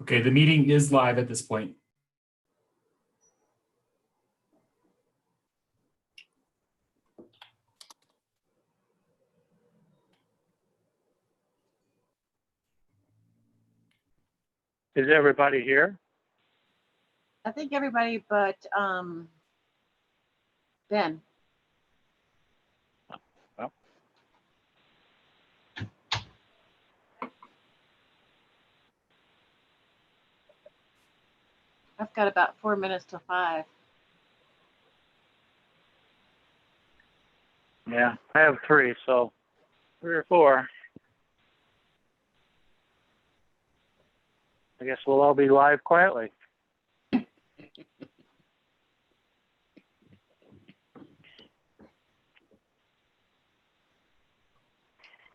Okay, the meeting is live at this point. Is everybody here? I think everybody but Ben. Well. I've got about 4 minutes till 5. Yeah, I have 3, so 3 or 4. I guess we'll all be live quietly.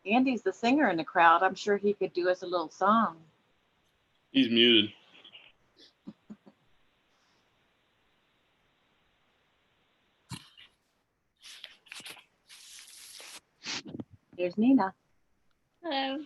Andy's the singer in the crowd. I'm sure he could do us a little song. He's muted. Here's Nina. Hello.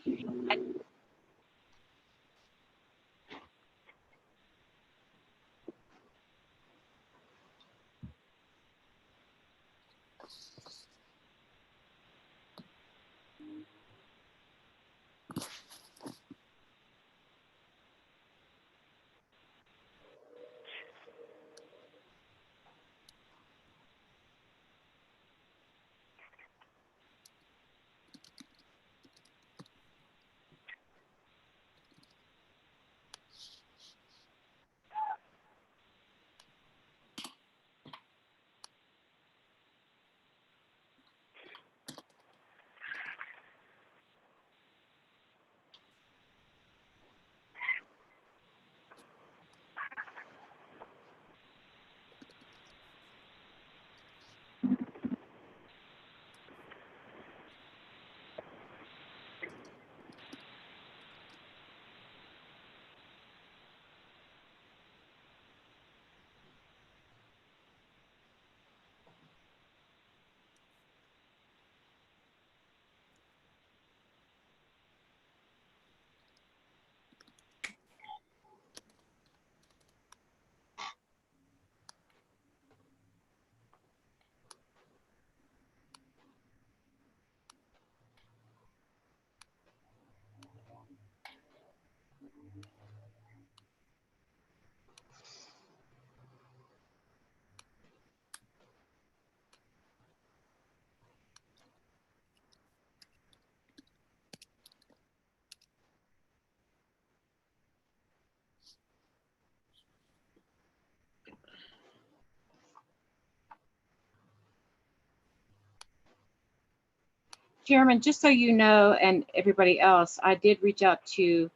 Chairman, just so you know, and everybody else, I did reach out to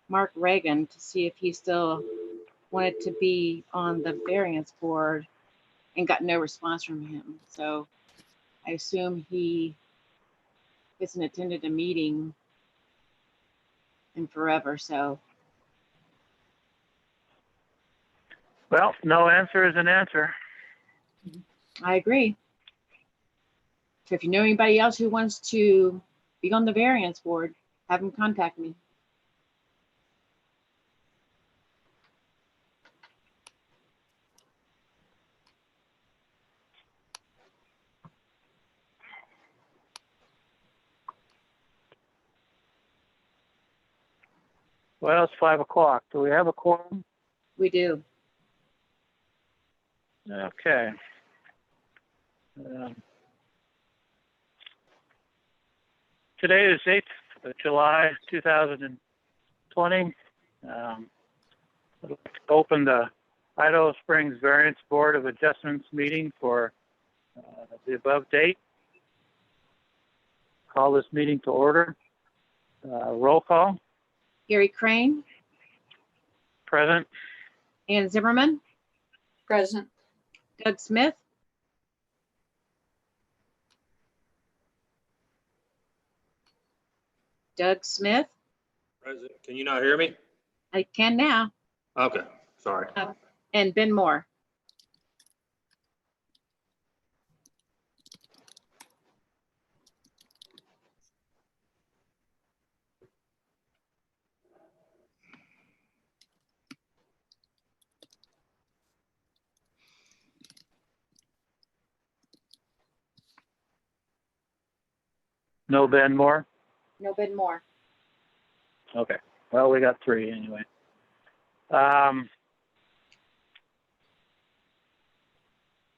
Mark Reagan to see if he still wanted to be on the variance board and got no response from him. So I assume he hasn't attended a meeting in forever. So Well, no answer is an answer. I agree. So if you know anybody else who wants to be on the variance board, have them contact me. Well, it's 5 o'clock. Do we have a quorum? We do. Okay. Today is 8th of July, 2020. I'd like to open the Idaho Springs Variance Board of Adjustments meeting for the above date. call this meeting to order. Roll call, Gary Crane, present. Ann Zimmerman, Present. Doug Smith, Doug Smith. Present. Can you not hear me? I can now. Okay, sorry. And Ben Moore. No Ben Moore? No, Ben Moore. Okay, well, we got 3 anyway.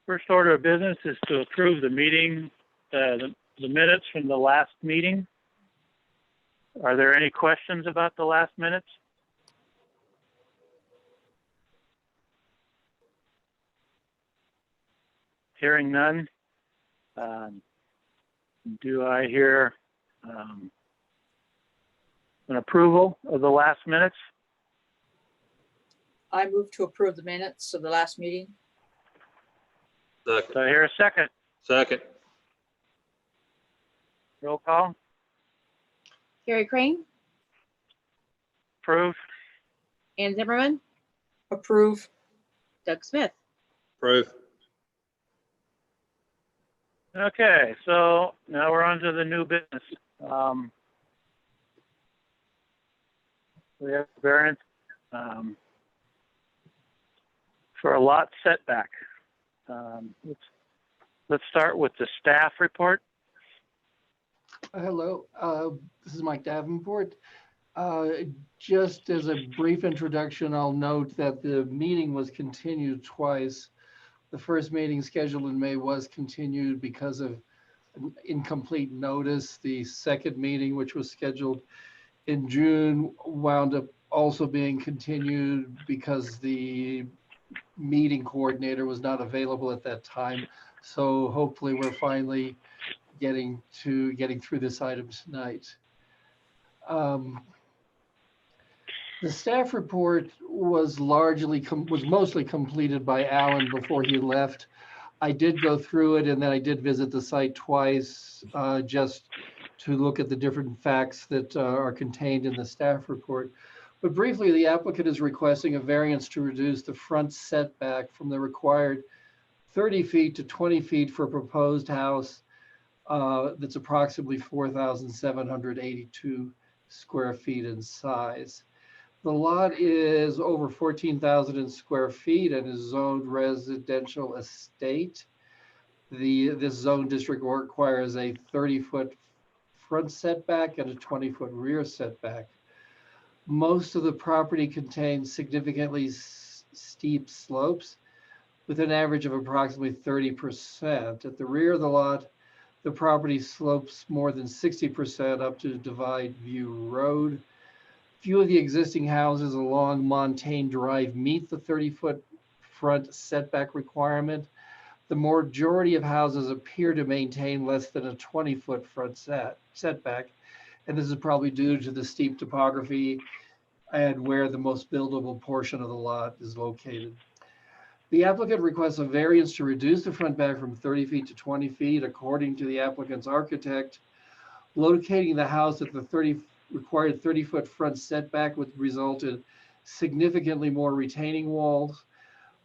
First order of business is to approve the meeting, the minutes from the last meeting. Are there any questions about the last minutes? Hearing none. Do I hear an approval of the last minutes? I move to approve the minutes of the last meeting. Second. Do I hear a second? Second. Roll call, Gary Crane, approved. Ann Zimmerman, Approve. Doug Smith. Proof. Okay, so now we're on to the new business. We have variance for a lot setback. Let's start with the staff report. Hello, this is Mike Davenport. Just as a brief introduction, I'll note that the meeting was continued twice. The first meeting scheduled in May was continued because of incomplete notice. The second meeting, which was scheduled in June, wound up also being continued because the meeting coordinator was not available at that time. So hopefully we're finally getting through this item tonight. The staff report was mostly completed by Alan before he left. I did go through it and then I did visit the site twice just to look at the different facts that are contained in the staff report. But briefly, the applicant is requesting a variance to reduce the front setback from the required 30 feet to 20 feet for a proposed house that's approximately 4,782 square feet in size. The lot is over 14,000 square feet and is zoned residential estate. This zone district requires a 30-foot front setback and a 20-foot rear setback. Most of the property contains significantly steep slopes with an average of approximately 30%. At the rear of the lot, the property slopes more than 60% up to Divide View Road. Few of the existing houses along Montaigne Drive meet the 30-foot front setback requirement. The majority of houses appear to maintain less than a 20-foot front setback, and this is probably due to the steep topography and where the most buildable portion of the lot is located. The applicant requests a variance to reduce the front back from 30 feet to 20 feet, according to the applicant's architect. Locating the house at the required 30-foot front setback would result in significantly more retaining walls,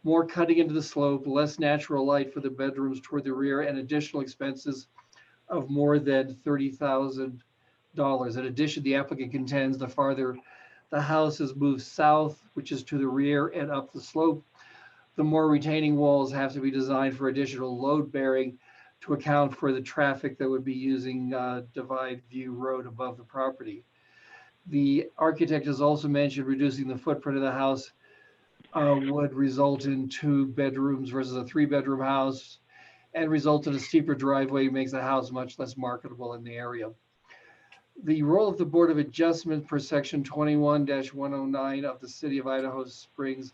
more cutting into the slope, less natural light for the bedrooms toward the rear, and additional expenses of more than $30,000. In addition, the applicant contends the farther the house is moved south, which is to the rear and up the slope, the more retaining walls have to be designed for additional load bearing to account for the traffic that would be using Divide View Road above the property. The architect has also mentioned reducing the footprint of the house would result in 2 bedrooms versus a 3-bedroom house and result in a steeper driveway, makes the house much less marketable in the area. The role of the Board of Adjustment per section 21-109 of the City of Idaho Springs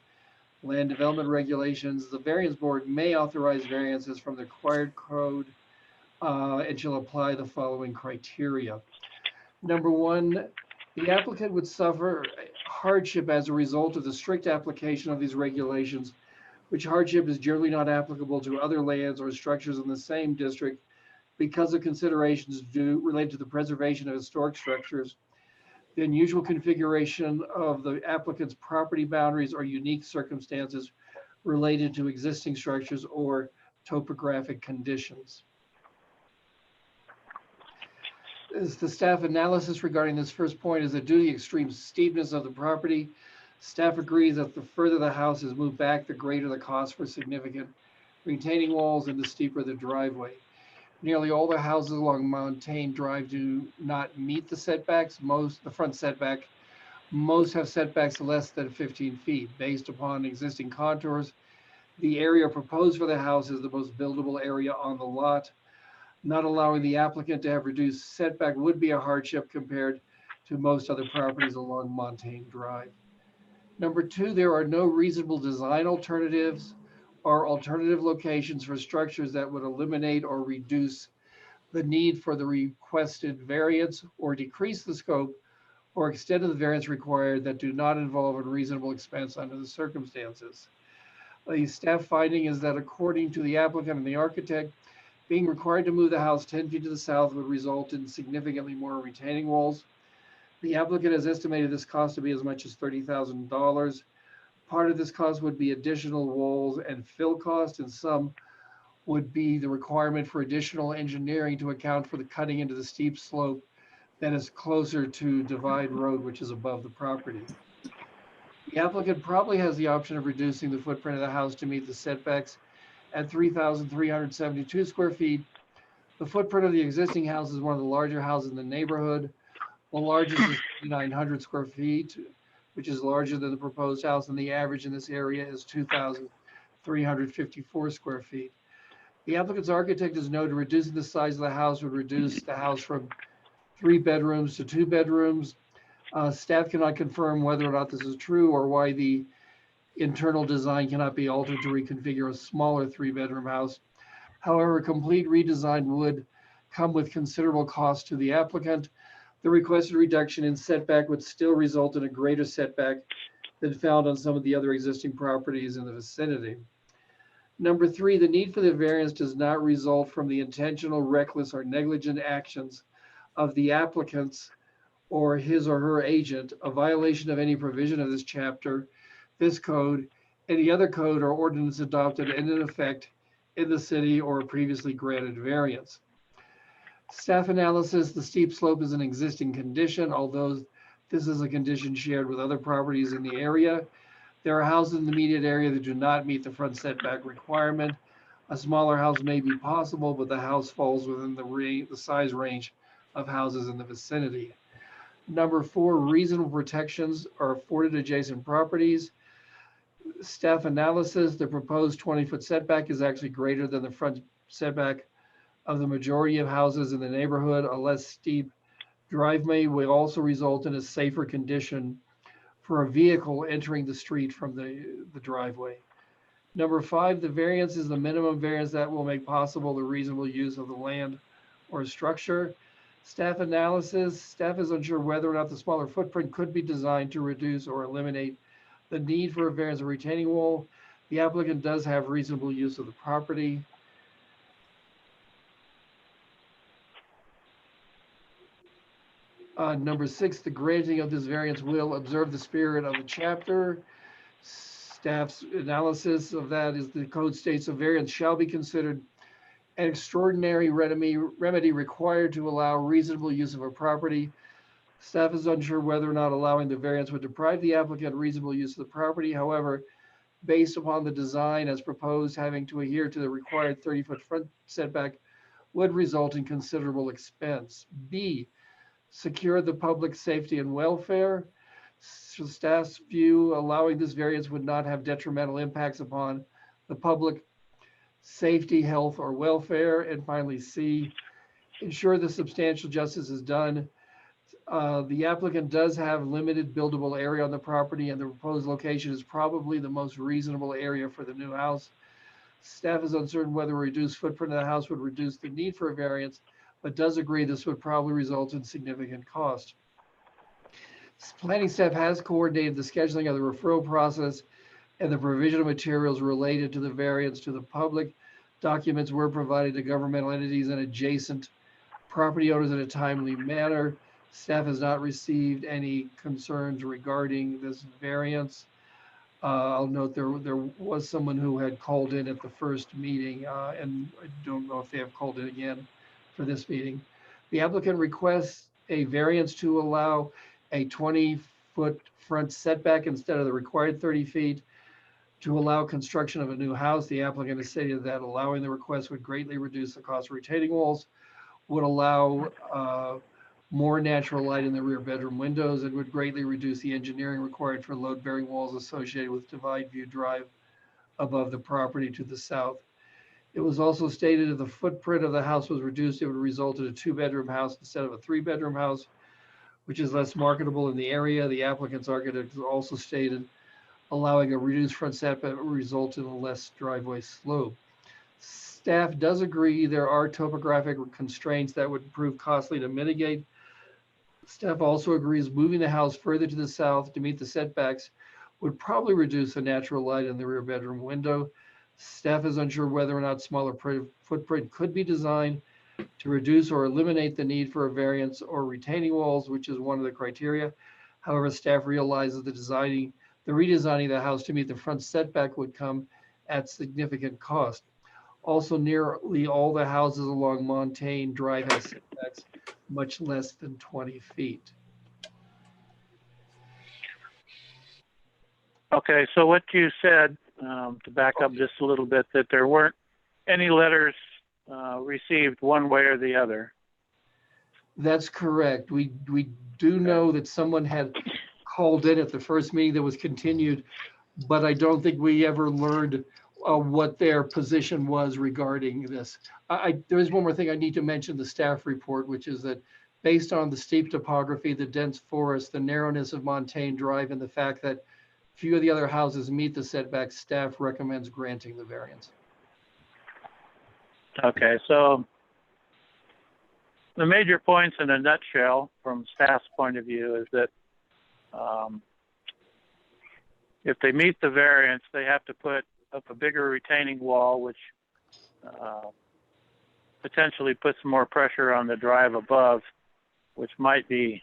Land Development Regulations, the Variance Board may authorize variances from the required code and shall apply the following criteria. Number one, the applicant would suffer hardship as a result of the strict application of these regulations, which hardship is generally not applicable to other lands or structures in the same district because of considerations related to the preservation of historic structures, the unusual configuration of the applicant's property boundaries, or unique circumstances related to existing structures or topographic conditions. As the staff analysis regarding this first point is that due to the extreme steepness of the property, staff agrees that the further the house is moved back, the greater the cost for significant retaining walls and the steeper the driveway. Nearly all the houses along Mountain Drive do not meet the setbacks, the front setback. Most have setbacks less than 15 feet. Based upon existing contours, the area proposed for the house is the most buildable area on the lot. Not allowing the applicant to have reduced setback would be a hardship compared to most other properties along Mountain Drive. Number two, there are no reasonable design alternatives or alternative locations for structures that would eliminate or reduce the need for the requested variance or decrease the scope or extent of the variance required that do not involve unreasonable expense under the circumstances. The staff finding is that according to the applicant and the architect, being required to move the house 10 feet to the south would result in significantly more retaining walls. The applicant has estimated this cost to be as much as $30,000. Part of this cost would be additional walls and fill cost, and some would be the requirement for additional engineering to account for the cutting into the steep slope that is closer to Divide Road, which is above the property. The applicant probably has the option of reducing the footprint of the house to meet the setbacks at 3,372 square feet. The footprint of the existing house is one of the larger houses in the neighborhood. The largest is 900 square feet, which is larger than the proposed house, and the average in this area is 2,354 square feet. The applicant's architect has noted reducing the size of the house would reduce the house from 3 bedrooms to 2 bedrooms. Staff cannot confirm whether or not this is true or why the internal design cannot be altered to reconfigure a smaller 3-bedroom house. However, a complete redesign would come with considerable cost to the applicant. The requested reduction in setback would still result in a greater setback than found on some of the other existing properties in the vicinity. Number 3, the need for the variance does not result from the intentional, reckless, or negligent actions of the applicants or his or her agent, a violation of any provision of this chapter, this code, any other code or ordinance adopted and in effect in the city or previously granted variance. Staff analysis, the steep slope is an existing condition, although this is a condition shared with other properties in the area. There are houses in the immediate area that do not meet the front setback requirement. A smaller house may be possible, but the house falls within the size range of houses in the vicinity. Number 4, reasonable protections are afforded adjacent properties. Staff analysis, the proposed 20-foot setback is actually greater than the front setback of the majority of houses in the neighborhood. A less steep driveway will also result in a safer condition for a vehicle entering the street from the driveway. Number 5, the variance is the minimum variance that will make possible the reasonable use of the land or structure. Staff analysis, staff is unsure whether or not the smaller footprint could be designed to reduce or eliminate the need for a variance or retaining wall. The applicant does have reasonable use of the property. Number 6, the granting of this variance will observe the spirit of the chapter. Staff's analysis of that is the code states a variance shall be considered an extraordinary remedy required to allow reasonable use of a property. Staff is unsure whether or not allowing the variance would deprive the applicant reasonable use of the property. However, based upon the design as proposed, having to adhere to the required 30-foot front setback would result in considerable expense. B, secure the public safety and welfare. Staff's view, allowing this variance would not have detrimental impacts upon the public safety, health, or welfare. And finally, C, ensure the substantial justice is done. The applicant does have limited buildable area on the property, and the proposed location is probably the most reasonable area for the new house. Staff is uncertain whether a reduced footprint of the house would reduce the need for a variance, but does agree this would probably result in significant cost. Planning staff has coordinated the scheduling of the referral process and the provision of materials related to the variance to the public. Documents were provided to governmental entities and adjacent property owners in a timely manner. Staff has not received any concerns regarding this variance. I'll note there was someone who had called in at the first meeting, and I don't know if they have called in again for this meeting. The applicant requests a variance to allow a 20-foot front setback instead of the required 30 feet to allow construction of a new house. The applicant has stated that allowing the request would greatly reduce the cost of retaining walls, would allow more natural light in the rear bedroom windows, and would greatly reduce the engineering required for load-bearing walls associated with Divide View Drive above the property to the south. It was also stated if the footprint of the house was reduced, it would result in a 2-bedroom house instead of a 3-bedroom house, which is less marketable in the area. The applicant's architect also stated allowing a reduced front setback would result in a less driveway slope. Staff does agree there are topographic constraints that would prove costly to mitigate. Staff also agrees moving the house further to the south to meet the setbacks would probably reduce the natural light in the rear bedroom window. Staff is unsure whether or not smaller footprint could be designed to reduce or eliminate the need for a variance or retaining walls, which is one of the criteria. However, staff realizes the redesigning of the house to meet the front setback would come at significant cost. Also, nearly all the houses along Montaigne Drive have setbacks much less than 20 feet. Okay, so what you said, to back up just a little bit, that there weren't any letters received one way or the other. That's correct. We do know that someone had called in at the first meeting that was continued, but I don't think we ever learned what their position was regarding this. There is one more thing I need to mention, the staff report, which is that based on the steep topography, the dense forest, the narrowness of Montaigne Drive, and the fact that few of the other houses meet the setback, staff recommends granting the variance. Okay, so the major points in a nutshell from staff's point of view is that if they meet the variance, they have to put up a bigger retaining wall, which potentially puts more pressure on the drive above, which might be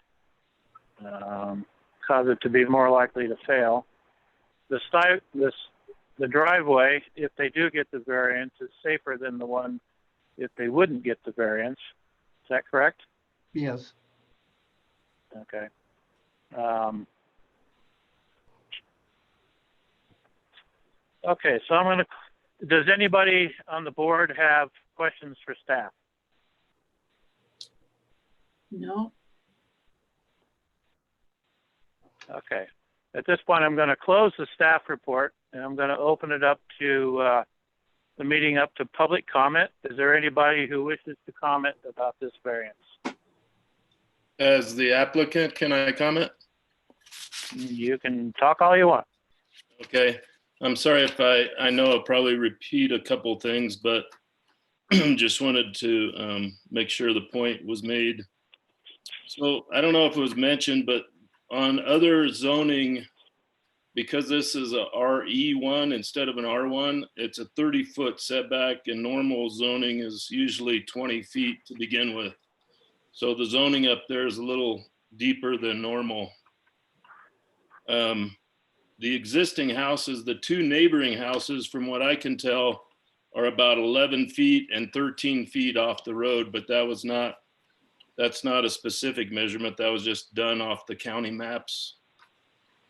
cause it to be more likely to fail. The driveway, if they do get the variance, is safer than the one if they wouldn't get the variance. Is that correct? Yes. Okay. Okay, so does anybody on the board have questions for staff? No. Okay. At this point, I'm going to close the staff report, and I'm going to open it up to the meeting up to public comment. Is there anybody who wishes to comment about this variance? As the applicant, can I comment? You can talk all you want. Okay. I'm sorry if I know I'll probably repeat a couple things, but just wanted to make sure the point was made. So I don't know if it was mentioned, but on other zoning, because this is a RE1 instead of an R1, it's a 30-foot setback, and normal zoning is usually 20 feet to begin with. So the zoning up there is a little deeper than normal. The existing houses, the two neighboring houses, from what I can tell, are about 11 feet and 13 feet off the road, but that's not a specific measurement. That was just done off the county maps.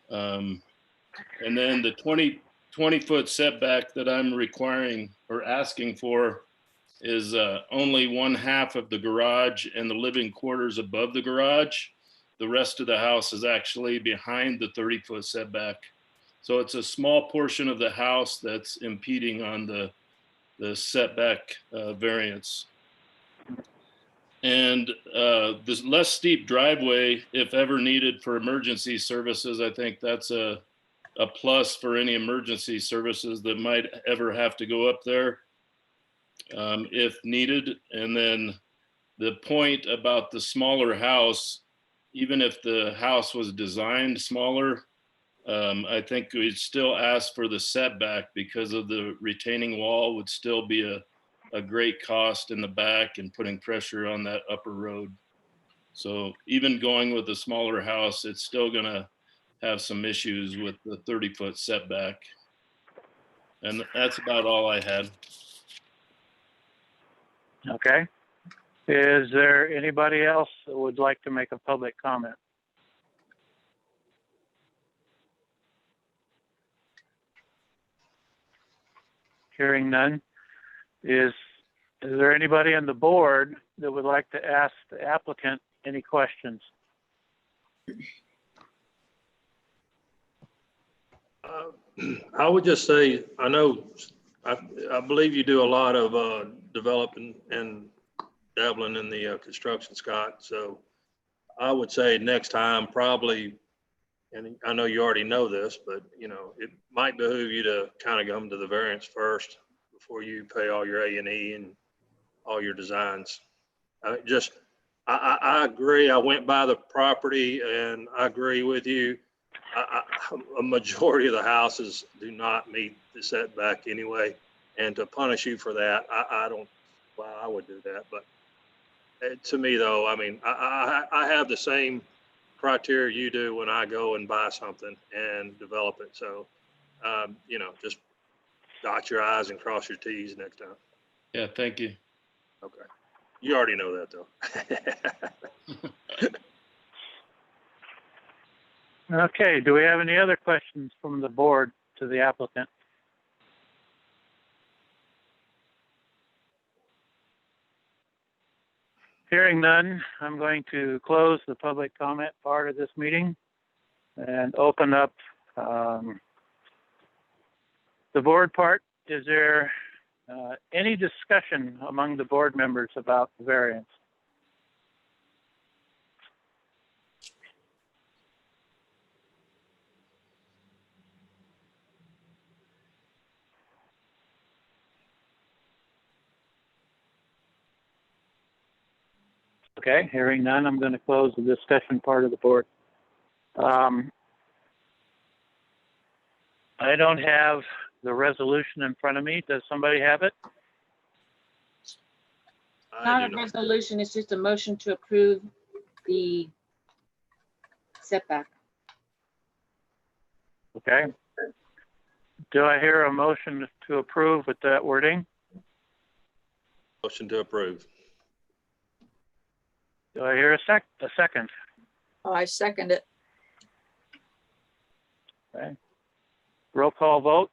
And then the 20-foot setback that I'm requiring or asking for is only 1/2 of the garage and the living quarters above the garage. The rest of the house is actually behind the 30-foot setback. So it's a small portion of the house that's impeding on the setback variance. And this less steep driveway, if ever needed for emergency services, I think that's a a plus for any emergency services that might ever have to go up there if needed. And then the point about the smaller house, even if the house was designed smaller, I think we'd still ask for the setback because of the retaining wall would still be a great cost in the back and putting pressure on that upper road. So even going with a smaller house, it's still gonna have some issues with the 30-foot setback. And that's about all I had. Okay. Is there anybody else that would like to make a public comment? Hearing none. Is there anybody on the board that would like to ask the applicant any questions? I would just say, I believe you do a lot of developing and dabbling in the construction, Scott. So I would say next time probably, and I know you already know this, but it might behoove you to kind of come to the variance first before you pay all your A&E and all your designs. I agree. I went by the property and I agree with you. A majority of the houses do not meet the setback anyway. And to punish you for that, I don't, well, I would do that. But to me though, I mean, I have the same criteria you do when I go and buy something and develop it. So, just dot your I's and cross your T's next time. Yeah, thank you. Okay. You already know that though. Okay, do we have any other questions from the board to the applicant? Hearing none, I'm going to close the public comment part of this meeting and open up the board part. Is there any discussion among the board members about the variance? Okay, hearing none, I'm going to close the discussion part of the board. I don't have the resolution in front of me. Does somebody have it? Not a resolution, it's just a motion to approve the setback. Okay. Do I hear a motion to approve with that wording? Motion to approve. Do I hear a second? I second it. Okay. Roll call vote.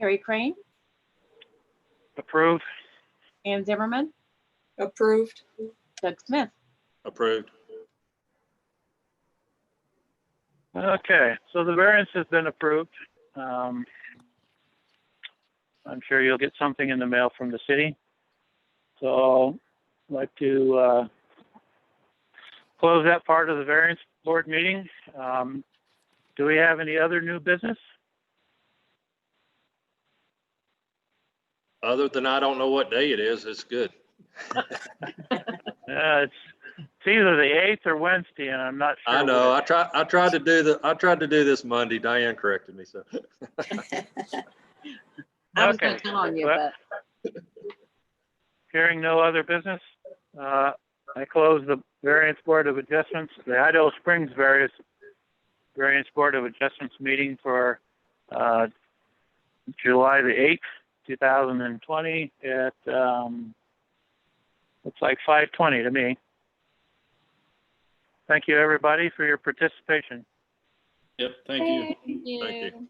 Harry Crane, Approved. Ann Zimmerman, Approved. Doug Smith. Approved. Okay, so the variance has been approved. I'm sure you'll get something in the mail from the city. So I'd like to close that part of the variance board meeting. Do we have any other new business? Other than I don't know what day it is, it's good. It's either the 8th or Wednesday, and I'm not sure. I know. I tried to do this Monday. Diane corrected me. So I was Okay. gonna tell on you, but Hearing no other business, I close the variance board of adjustments, the Idaho Springs variance board of adjustments meeting for July the 8th, 2020 at looks like 5:20 to me. Thank you everybody for your participation. Yep, thank you. thank you. Thank you.